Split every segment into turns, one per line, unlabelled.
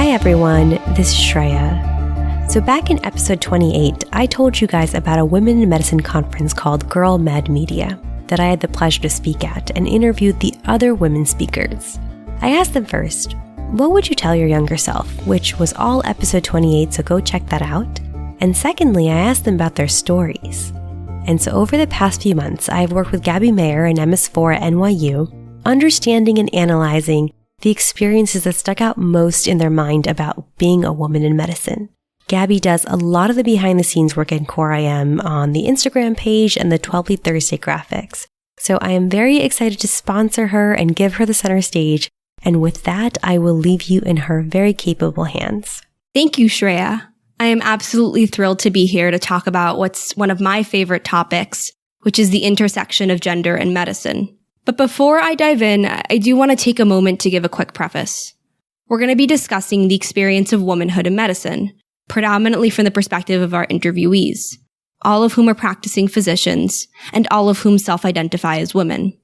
Hi everyone, this is Shreya. So back in episode 28, I told you guys about a women in medicine conference called Girl Med Media that I had the pleasure to speak at and interviewed the other women speakers. I asked them first, what would you tell your younger self? Which was all episode 28, so go check that out. And secondly, I asked them about their stories. And so over the past few months, I've worked with Gabby Mayer, an MS4 at NYU, understanding and analyzing the experiences that stuck out most in their mind about being a woman in medicine. Gabby does a lot of the behind-the-scenes work in Core IM on the Instagram page and the 12 Lead Thursday graphics. So I am very excited to sponsor her and give her the center stage. And with that, I will leave you in her very capable hands.
Thank you, Shreya. I am absolutely thrilled to be here to talk about what's one of my favorite topics, which is the intersection of gender and medicine. But before I dive in, I do want to take a moment to give a quick preface. We're going to be discussing the experience of womanhood in medicine, predominantly from the perspective of our interviewees, all of whom are practicing physicians, and all of whom self-identify as women.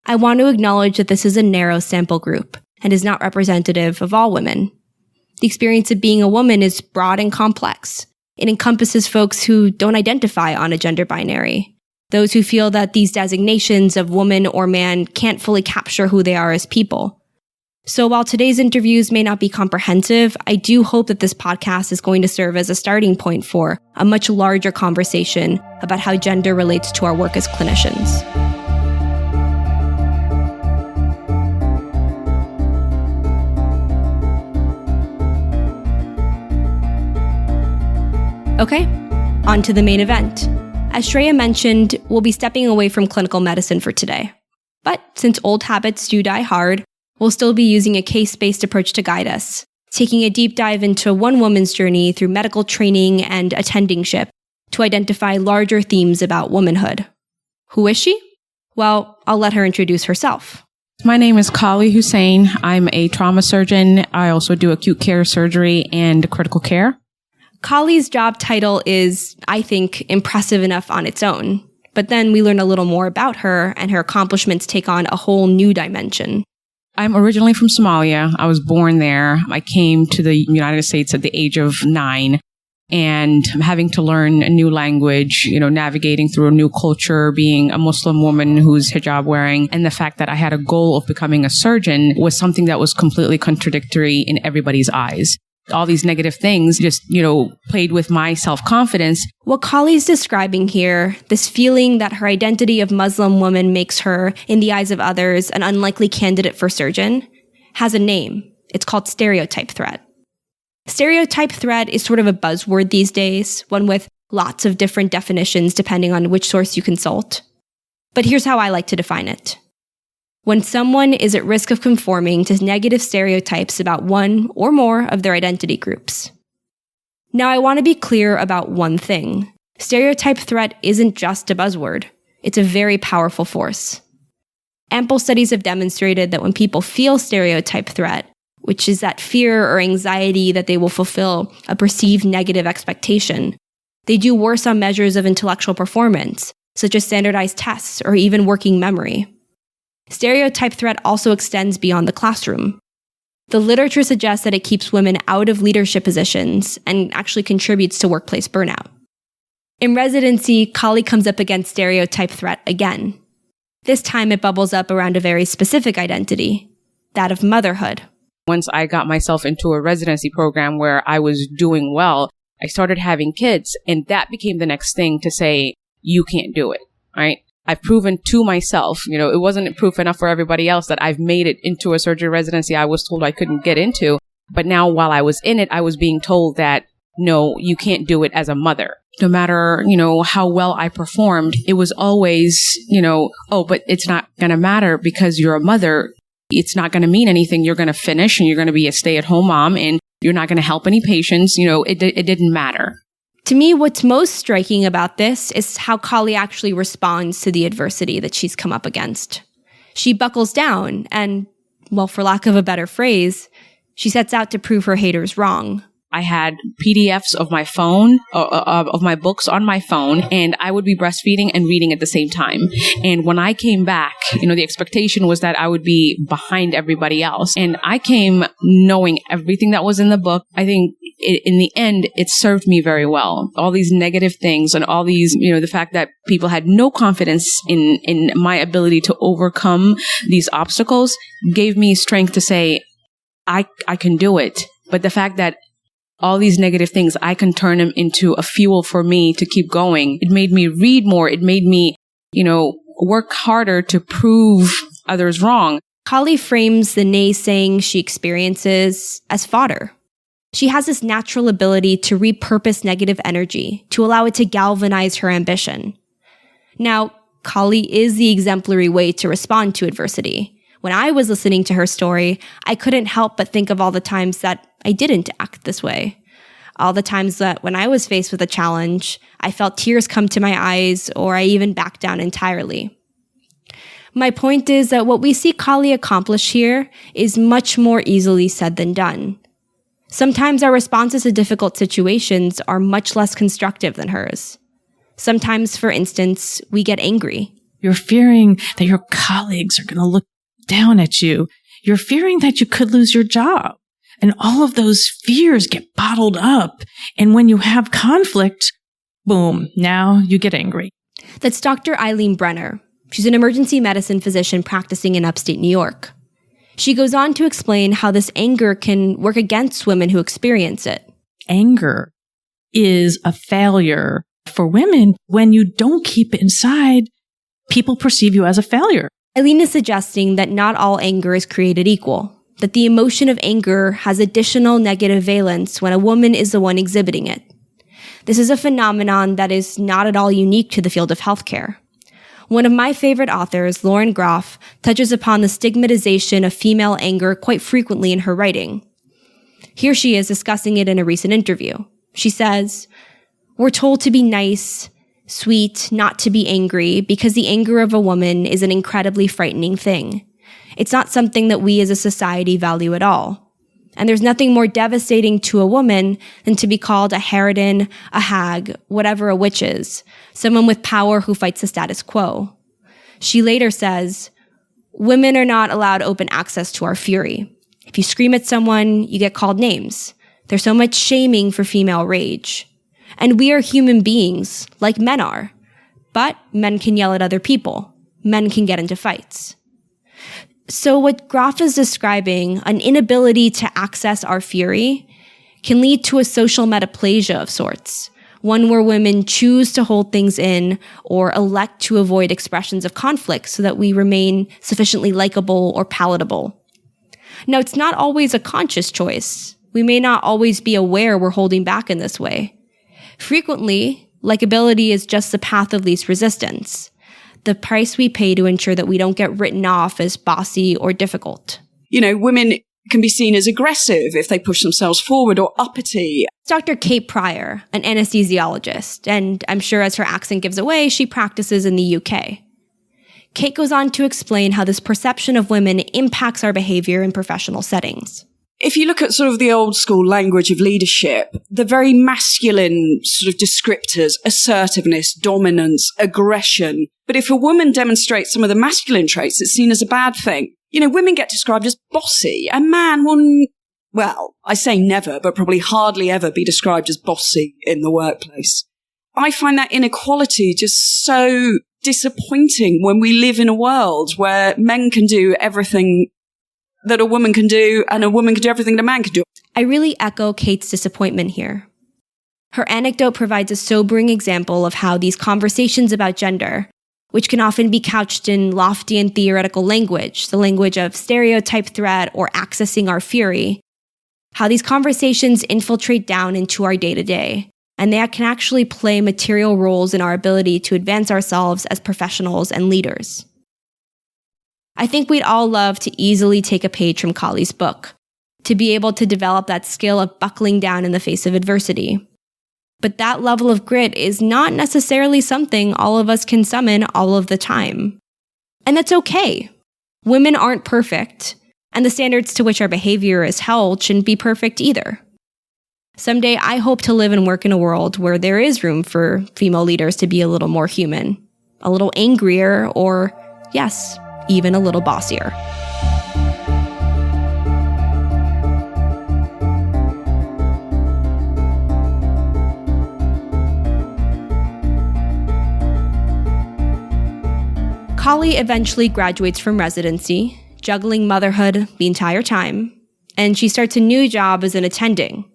I want to acknowledge that this is a narrow sample group and is not representative of all women. The experience of being a woman is broad and complex. It encompasses folks who don't identify on a gender binary, those who feel that these designations of woman or man can't fully capture who they are as people. So while today's interviews may not be comprehensive, I do hope that this podcast is going to serve as a starting point for a much larger conversation about how gender relates to our work as clinicians. Okay, on to the main event. As Shreya mentioned, we'll be stepping away from clinical medicine for today. But since old habits do die hard, we'll still be using a case-based approach to guide us, taking a deep dive into one woman's journey through medical training and attendingship to identify larger themes about womanhood. Who is she? Well, I'll let her introduce herself.
My name is Kali Hussein. I'm a trauma surgeon. I also do acute care surgery and critical care.
Kali's job title is, I think, impressive enough on its own. But then we learn a little more about her, and her accomplishments take on a whole new dimension.
I'm originally from Somalia. I was born there. I came to the United States at the age of 9, and having to learn a new language, navigating through a new culture, being a Muslim woman who's hijab wearing, and the fact that I had a goal of becoming a surgeon was something that was completely contradictory in everybody's eyes. All these negative things just, played with my self-confidence.
What Kali's describing here, this feeling that her identity of Muslim woman makes her, in the eyes of others, an unlikely candidate for surgeon, has a name. It's called Stereotype Threat. Stereotype Threat is sort of a buzzword these days, one with lots of different definitions depending on which source you consult. But here's how I like to define it. When someone is at risk of conforming to negative stereotypes about one or more of their identity groups. Now, I want to be clear about one thing. Stereotype threat isn't just a buzzword. It's a very powerful force. Ample studies have demonstrated that when people feel stereotype threat, which is that fear or anxiety that they will fulfill a perceived negative expectation, they do worse on measures of intellectual performance, such as standardized tests or even working memory. Stereotype threat also extends beyond the classroom. The literature suggests that it keeps women out of leadership positions and actually contributes to workplace burnout. In residency, Kali comes up against stereotype threat again. This time it bubbles up around a very specific identity, that of motherhood.
Once I got myself into a residency program where I was doing well, I started having kids, and that became the next thing to say, you can't do it, right? I've proven to myself, it wasn't proof enough for everybody else that I've made it into a surgery residency I was told I couldn't get into. But now while I was in it, I was being told that, no, you can't do it as a mother. No matter, how well I performed, it was always, oh, but it's not going to matter because you're a mother. It's not going to mean anything. You're going to finish and you're going to be a stay-at-home mom and you're not going to help any patients. It didn't matter.
To me, what's most striking about this is how Kali actually responds to the adversity that she's come up against. She buckles down and, well, for lack of a better phrase, she sets out to prove her haters wrong.
I had PDFs of my phone, of my books on my phone, and I would be breastfeeding and reading at the same time. And when I came back, the expectation was that I would be behind everybody else. And I came knowing everything that was in the book. I think in the end, it served me very well. All these negative things and all these, the fact that people had no confidence in my ability to overcome these obstacles gave me strength to say, I can do it. But the fact that all these negative things, I can turn them into a fuel for me to keep going. It made me read more. It made me, work harder to prove others wrong.
Kali frames the naysaying she experiences as fodder. She has this natural ability to repurpose negative energy to allow it to galvanize her ambition. Now, Kali is the exemplary way to respond to adversity. When I was listening to her story, I couldn't help but think of all the times that I didn't act this way. All the times that when I was faced with a challenge, I felt tears come to my eyes or I even backed down entirely. My point is that what we see Kali accomplish here is much more easily said than done. Sometimes our responses to difficult situations are much less constructive than hers. Sometimes, for instance, we get angry.
You're fearing that your colleagues are going to look down at you. You're fearing that you could lose your job. And all of those fears get bottled up. And when you have conflict, boom, now you get angry.
That's Dr. Eileen Brenner. She's an emergency medicine physician practicing in upstate New York. She goes on to explain how this anger can work against women who experience it.
Anger is a failure for women. When you don't keep it inside, people perceive you as a failure.
Eileen is suggesting that not all anger is created equal, that the emotion of anger has additional negative valence when a woman is the one exhibiting it. This is a phenomenon that is not at all unique to the field of healthcare. One of my favorite authors, Lauren Groff, touches upon the stigmatization of female anger quite frequently in her writing. Here she is discussing it in a recent interview. She says, "We're told to be nice, sweet, not to be angry, because the anger of a woman is an incredibly frightening thing. It's not something that we as a society value at all. And there's nothing more devastating to a woman than to be called a harridan, a hag, whatever a witch is, someone with power who fights the status quo." She later says, "Women are not allowed open access to our fury. If you scream at someone, you get called names. There's so much shaming for female rage. And we are human beings, like men are. But men can yell at other people. Men can get into fights." So what Groff is describing, an inability to access our fury, can lead to a social metaplasia of sorts, one where women choose to hold things in or elect to avoid expressions of conflict so that we remain sufficiently likable or palatable. Now, it's not always a conscious choice. We may not always be aware we're holding back in this way. Frequently, likability is just the path of least resistance, the price we pay to ensure that we don't get written off as bossy or difficult.
Women can be seen as aggressive if they push themselves forward, or uppity.
Dr. Kate Pryor, an anesthesiologist, and I'm sure as her accent gives away, she practices in the UK. Kate goes on to explain how this perception of women impacts our behavior in professional settings.
If you look at sort of the old school language of leadership, the very masculine sort of descriptors, assertiveness, dominance, aggression. But if a woman demonstrates some of the masculine traits, it's seen as a bad thing. Women get described as bossy. A man will, well, I say never, but probably hardly ever be described as bossy in the workplace. I find that inequality just so disappointing when we live in a world where men can do everything that a woman can do, and a woman can do everything that a man can do.
I really echo Kate's disappointment here. Her anecdote provides a sobering example of how these conversations about gender, which can often be couched in lofty and theoretical language, the language of stereotype threat or accessing our fury, how these conversations infiltrate down into our day-to-day, and they can actually play material roles in our ability to advance ourselves as professionals and leaders. I think we'd all love to easily take a page from Kali's book, to be able to develop that skill of buckling down in the face of adversity. But that level of grit is not necessarily something all of us can summon all of the time. And that's okay. Women aren't perfect, and the standards to which our behavior is held shouldn't be perfect either. Someday, I hope to live and work in a world where there is room for female leaders to be a little more human, a little angrier, or, yes, even a little bossier. Kali eventually graduates from residency, juggling motherhood the entire time, and she starts a new job as an attending.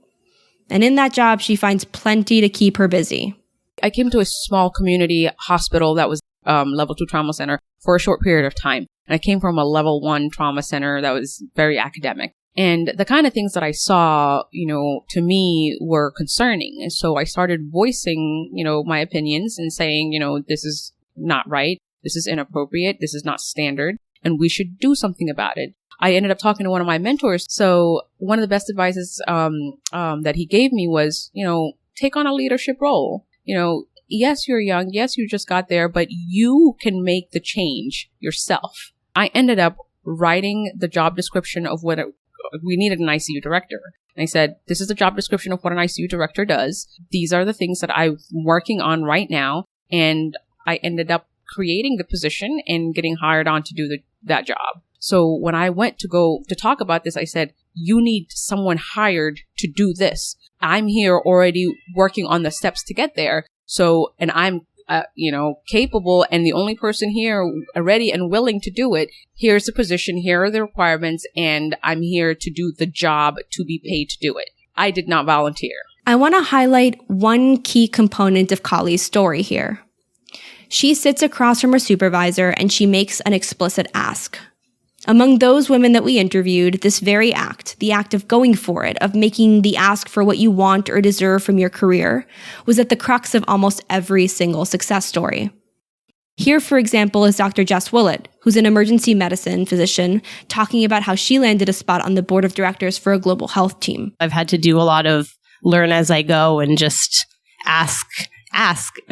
And in that job, she finds plenty to keep her busy.
I came to a small community hospital that was level 2 trauma center for a short period of time. And I came from a level 1 trauma center that was very academic. And the kind of things that I saw, to me were concerning. And so I started voicing, my opinions and saying, this is not right. This is inappropriate. This is not standard. And we should do something about it. I ended up talking to one of my mentors. So one of the best advices that he gave me was, take on a leadership role. Yes, you're young. Yes, you just got there, but you can make the change yourself. I ended up writing the job description of what we needed an ICU director. And I said, this is the job description of what an ICU director does. These are the things that I'm working on right now. And I ended up creating the position and getting hired on to do that job. So when I went to go to talk about this, I said, you need someone hired to do this. I'm here already working on the steps to get there. So, and I'm, capable and the only person here ready and willing to do it. Here's the position. Here are the requirements. And I'm here to do the job to be paid to do it. I did not volunteer.
I want to highlight one key component of Kali's story here. She sits across from her supervisor and she makes an explicit ask. Among those women that we interviewed, this very act, the act of going for it, of making the ask for what you want or deserve from your career, was at the crux of almost every single success story. Here, for example, is Dr. Jess Willett, who's an emergency medicine physician, talking about how she landed a spot on the board of directors for a global health team.
I've had to do a lot of learn as I go and just ask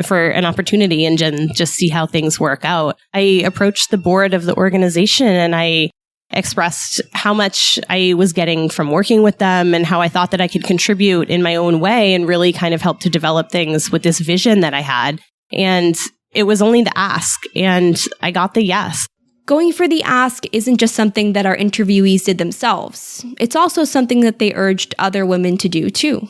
for an opportunity and just see how things work out. I approached the board of the organization and I expressed how much I was getting from working with them and how I thought that I could contribute in my own way and really kind of help to develop things with this vision that I had. And it was only the ask, and I got the yes.
Going for the ask isn't just something that our interviewees did themselves. It's also something that they urged other women to do too.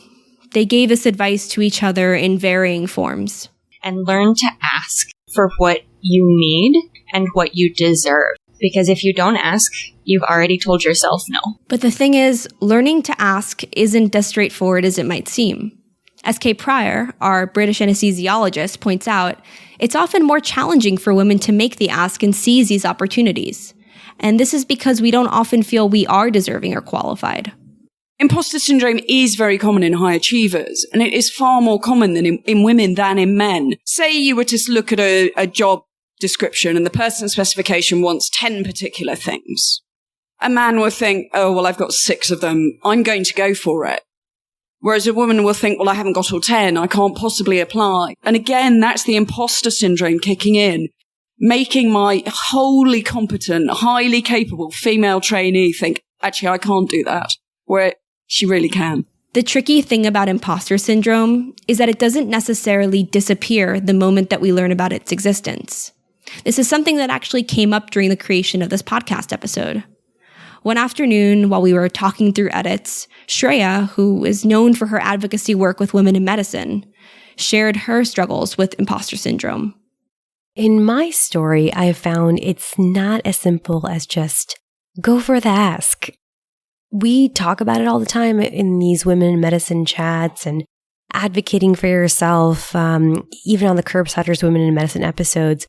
They gave this advice to each other in varying forms.
And learn to ask for what you need and what you deserve. Because if you don't ask, you've already told yourself no.
But the thing is, learning to ask isn't as straightforward as it might seem. As Kay Pryor, our British anesthesiologist, points out, it's often more challenging for women to make the ask and seize these opportunities. And this is because we don't often feel we are deserving or qualified.
Imposter syndrome is very common in high achievers, and it is far more common than in women than in men. Say you were to look at a job description and the person's specification wants 10 particular things. A man will think, oh, well, I've got 6 of them. I'm going to go for it. Whereas a woman will think, well, I haven't got all 10. I can't possibly apply. And again, that's the imposter syndrome kicking in, making my wholly competent, highly capable female trainee think, actually, I can't do that. Where she really can.
The tricky thing about imposter syndrome is that it doesn't necessarily disappear the moment that we learn about its existence. This is something that actually came up during the creation of this podcast episode. One afternoon, while we were talking through edits, Shreya, who is known for her advocacy work with women in medicine, shared her struggles with imposter syndrome.
In my story, I have found it's not as simple as just go for the ask. We talk about it all the time in these women in medicine chats and advocating for yourself, even on the Curbsiders Women in Medicine episodes.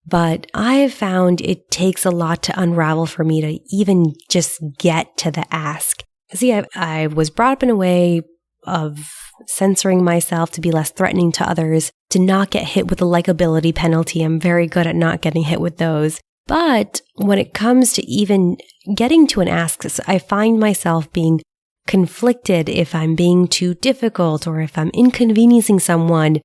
But I have found it takes a lot to unravel for me to even just get to the ask. See, I was brought up in a way of censoring myself to be less threatening to others, to not get hit with a likability penalty. I'm very good at not getting hit with those. But when it comes to even getting to an ask, I find myself being conflicted if I'm being too difficult or if I'm inconveniencing someone.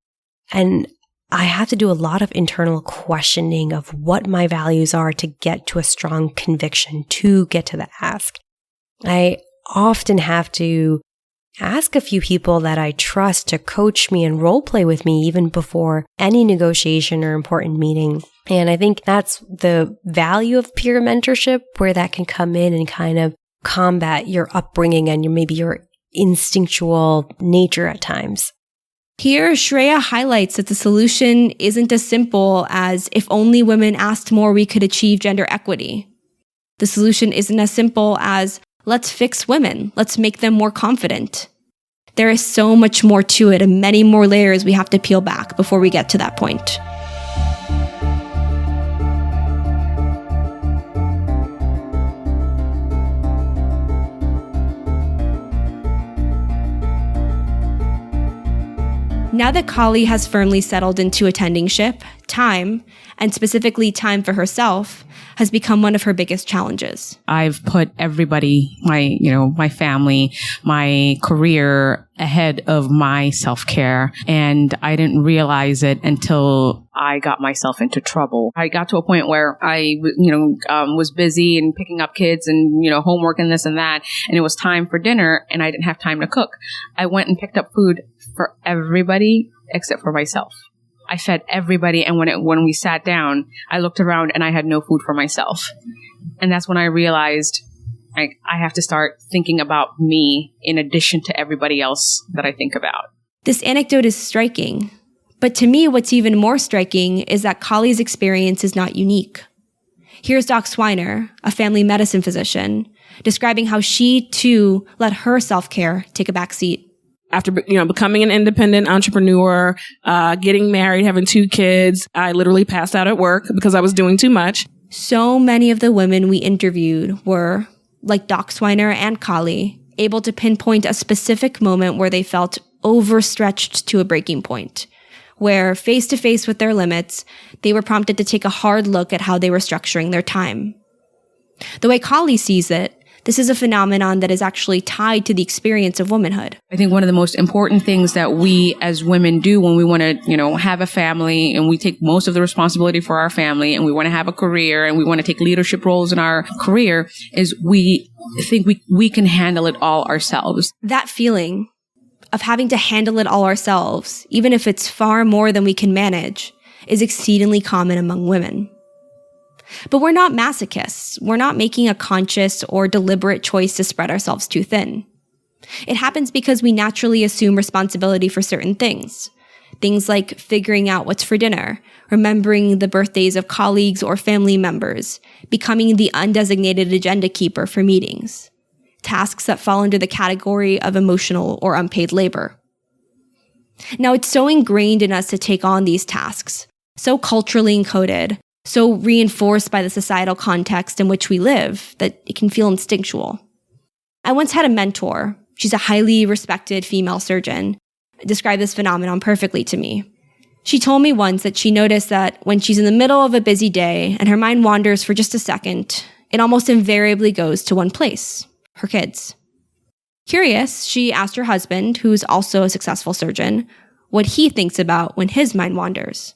And I have to do a lot of internal questioning of what my values are to get to a strong conviction, to get to the ask. I often have to ask a few people that I trust to coach me and role play with me even before any negotiation or important meeting. And I think that's the value of peer mentorship, where that can come in and kind of combat your upbringing and maybe your instinctual nature at times.
Here, Shreya highlights that the solution isn't as simple as if only women asked more, we could achieve gender equity. The solution isn't as simple as let's fix women, let's make them more confident. There is so much more to it and many more layers we have to peel back before we get to that point. Now that Kali has firmly settled into attending ship, time, and specifically time for herself, has become one of her biggest challenges.
I've put everybody, my family, my career ahead of my self-care. And I didn't realize it until I got myself into trouble. I got to a point where I, was busy and picking up kids and, homework and this and that. And it was time for dinner and I didn't have time to cook. I went and picked up food for everybody except for myself. I fed everybody, and when we sat down, I looked around and I had no food for myself. And that's when I realized I have to start thinking about me in addition to everybody else that I think about.
This anecdote is striking, but to me, what's even more striking is that Kali's experience is not unique. Here's Doc Swiner, a family medicine physician, describing how she too let her self-care take a back seat.
After, becoming an independent entrepreneur, getting married, having 2 kids, I literally passed out at work because I was doing too much.
So many of the women we interviewed were, like Doc Swiner and Kali, able to pinpoint a specific moment where they felt overstretched to a breaking point, where face to face with their limits, they were prompted to take a hard look at how they were structuring their time. The way Kali sees it, this is a phenomenon that is actually tied to the experience of womanhood.
I think one of the most important things that we as women do when we want to, have a family and we take most of the responsibility for our family and we want to have a career and we want to take leadership roles in our career is we think we can handle it all ourselves.
That feeling of having to handle it all ourselves, even if it's far more than we can manage, is exceedingly common among women. But we're not masochists. We're not making a conscious or deliberate choice to spread ourselves too thin. It happens because we naturally assume responsibility for certain things. Things like figuring out what's for dinner, remembering the birthdays of colleagues or family members, becoming the undesignated agenda keeper for meetings. Tasks that fall under the category of emotional or unpaid labor. Now, it's so ingrained in us to take on these tasks, so culturally encoded, so reinforced by the societal context in which we live that it can feel instinctual. I once had a mentor, she's a highly respected female surgeon, describe this phenomenon perfectly to me. She told me once that she noticed that when she's in the middle of a busy day and her mind wanders for just a second, it almost invariably goes to one place, her kids. Curious, she asked her husband, who's also a successful surgeon, what he thinks about when his mind wanders.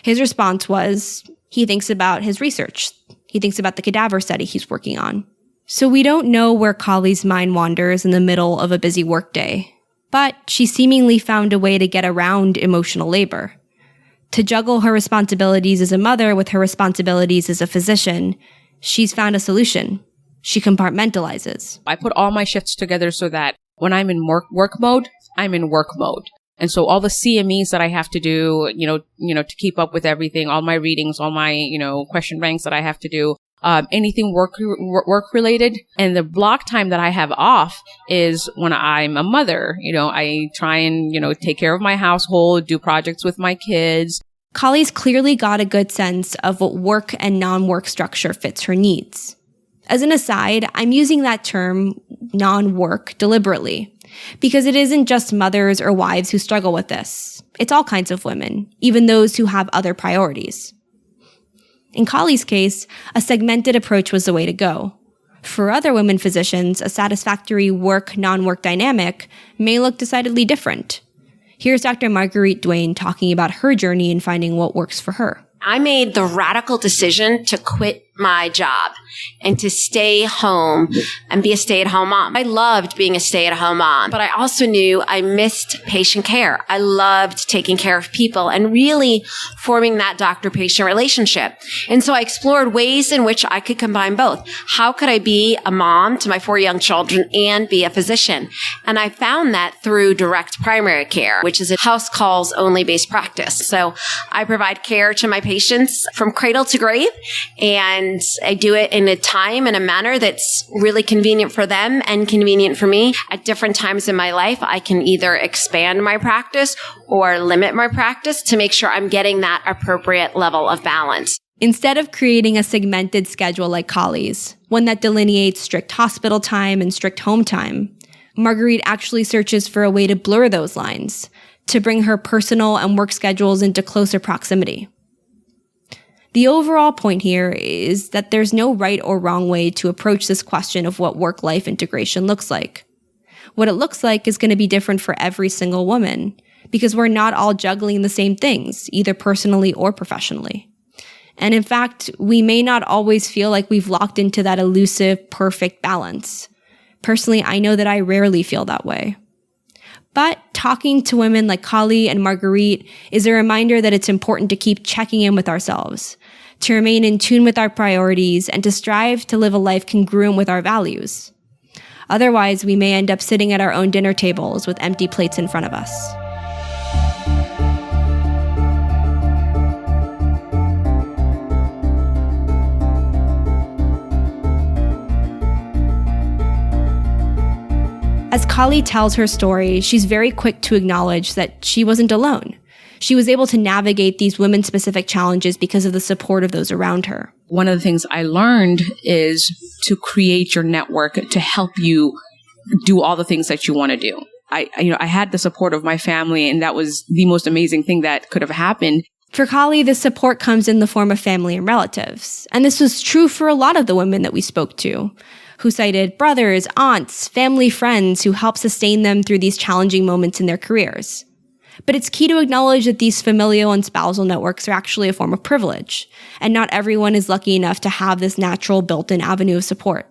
His response was, he thinks about his research. He thinks about the cadaver study he's working on. So we don't know where Kali's mind wanders in the middle of a busy workday, but she seemingly found a way to get around emotional labor. To juggle her responsibilities as a mother with her responsibilities as a physician, she's found a solution. She compartmentalizes.
I put all my shifts together so that when I'm in work mode, I'm in work mode. And so all the CMEs that I have to do, to keep up with everything, all my readings, all my, question banks that I have to do, anything work related. And the block time that I have off is when I'm a mother. I try and, take care of my household, do projects with my kids.
Kali's clearly got a good sense of what work and non-work structure fits her needs. As an aside, I'm using that term non-work deliberately because it isn't just mothers or wives who struggle with this. It's all kinds of women, even those who have other priorities. In Kali's case, a segmented approach was the way to go. For other women physicians, a satisfactory work-non-work dynamic may look decidedly different. Here's Dr. Marguerite Duane talking about her journey in finding what works for her.
I made the radical decision to quit my job and to stay home and be a stay-at-home mom. I loved being a stay-at-home mom, but I also knew I missed patient care. I loved taking care of people and really forming that doctor-patient relationship. And so I explored ways in which I could combine both. How could I be a mom to my 4 young children and be a physician? And I found that through direct primary care, which is a house calls only based practice. So I provide care to my patients from cradle to grave, and I do it in a time and a manner that's really convenient for them and convenient for me. At different times in my life, I can either expand my practice or limit my practice to make sure I'm getting that appropriate level of balance.
Instead of creating a segmented schedule like Kali's, one that delineates strict hospital time and strict home time, Marguerite actually searches for a way to blur those lines, to bring her personal and work schedules into closer proximity. The overall point here is that there's no right or wrong way to approach this question of what work-life integration looks like. What it looks like is going to be different for every single woman, because we're not all juggling the same things, either personally or professionally. And in fact, we may not always feel like we've locked into that elusive, perfect balance. Personally, I know that I rarely feel that way. But talking to women like Kali and Marguerite is a reminder that it's important to keep checking in with ourselves, to remain in tune with our priorities, and to strive to live a life congruent with our values. Otherwise, we may end up sitting at our own dinner tables with empty plates in front of us. As Kali tells her story, she's very quick to acknowledge that she wasn't alone. She was able to navigate these women-specific challenges because of the support of those around her.
One of the things I learned is to create your network to help you do all the things that you want to do. I had the support of my family, and that was the most amazing thing that could have happened.
For Kali, this support comes in the form of family and relatives. And this was true for a lot of the women that we spoke to, who cited brothers, aunts, family friends who helped sustain them through these challenging moments in their careers. But it's key to acknowledge that these familial and spousal networks are actually a form of privilege, and not everyone is lucky enough to have this natural built-in avenue of support.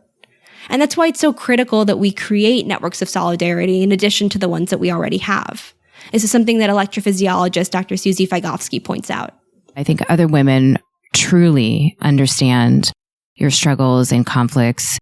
And that's why it's so critical that we create networks of solidarity in addition to the ones that we already have. This is something that electrophysiologist Dr. Susie Figofsky points out.
I think other women truly understand your struggles and conflicts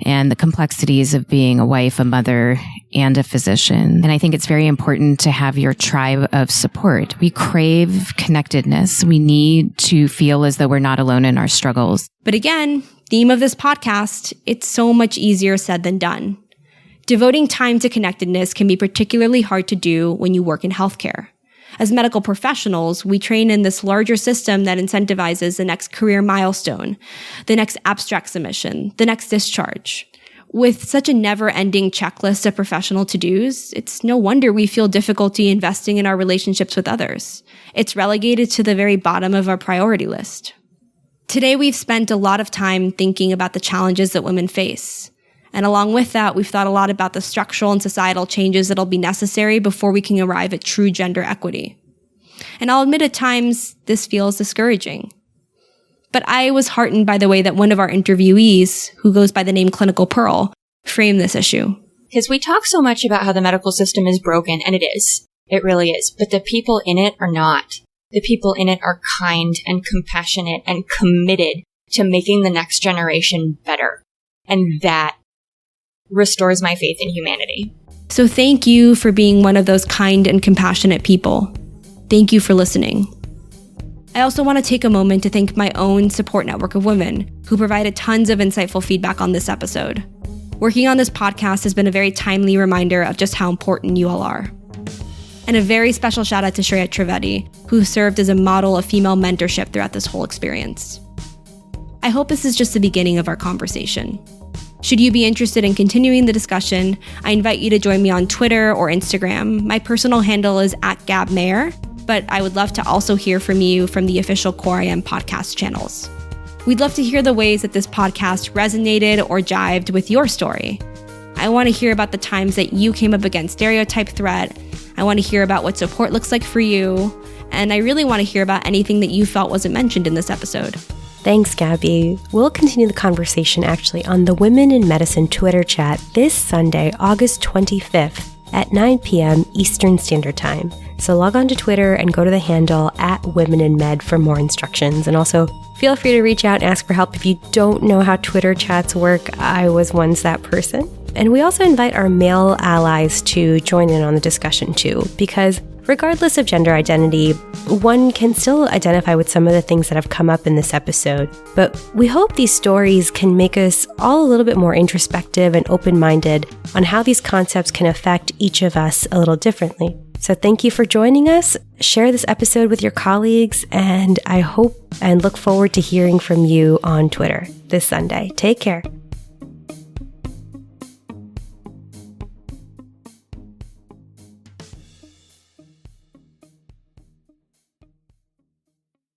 and the complexities of being a wife, a mother, and a physician. And I think it's very important to have your tribe of support. We crave connectedness. We need to feel as though we're not alone in our struggles.
But again, theme of this podcast, it's so much easier said than done. Devoting time to connectedness can be particularly hard to do when you work in healthcare. As medical professionals, we train in this larger system that incentivizes the next career milestone, the next abstract submission, the next discharge. With such a never-ending checklist of professional to-dos, it's no wonder we feel difficulty investing in our relationships with others. It's relegated to the very bottom of our priority list. Today, we've spent a lot of time thinking about the challenges that women face. And along with that, we've thought a lot about the structural and societal changes that'll be necessary before we can arrive at true gender equity. And I'll admit at times this feels discouraging. But I was heartened by the way that one of our interviewees, who goes by the name Clinical Pearl, framed this issue.
Because we talk so much about how the medical system is broken, and it is. It really is. But the people in it are not. The people in it are kind and compassionate and committed to making the next generation better. And that restores my faith in humanity.
So thank you for being one of those kind and compassionate people. Thank you for listening. I also want to take a moment to thank my own support network of women who provided tons of insightful feedback on this episode. Working on this podcast has been a very timely reminder of just how important you all are. And a very special shout out to Shreya Trivedi, who served as a model of female mentorship throughout this whole experience. I hope this is just the beginning of our conversation. Should you be interested in continuing the discussion, I invite you to join me on Twitter or Instagram. My personal handle is @GabMayer, but I would love to also hear from you from the official Core IM podcast channels. We'd love to hear the ways that this podcast resonated or jived with your story. I want to hear about the times that you came up against Stereotype Threat. I want to hear about what support looks like for you. And I really want to hear about anything that you felt wasn't mentioned in this episode.
Thanks, Gabby. We'll continue the conversation actually on the Women in Medicine Twitter chat this Sunday, August 25th at 9 p.m. Eastern Standard Time. So log on to Twitter and go to the handle @WomenInMed for more instructions. And also feel free to reach out and ask for help if you don't know how Twitter chats work. I was once that person. And we also invite our male allies to join in on the discussion too, because regardless of gender identity, one can still identify with some of the things that have come up in this episode. But we hope these stories can make us all a little bit more introspective and open-minded on how these concepts can affect each of us a little differently. So thank you for joining us. Share this episode with your colleagues, and I hope and look forward to hearing from you on Twitter this Sunday. Take care.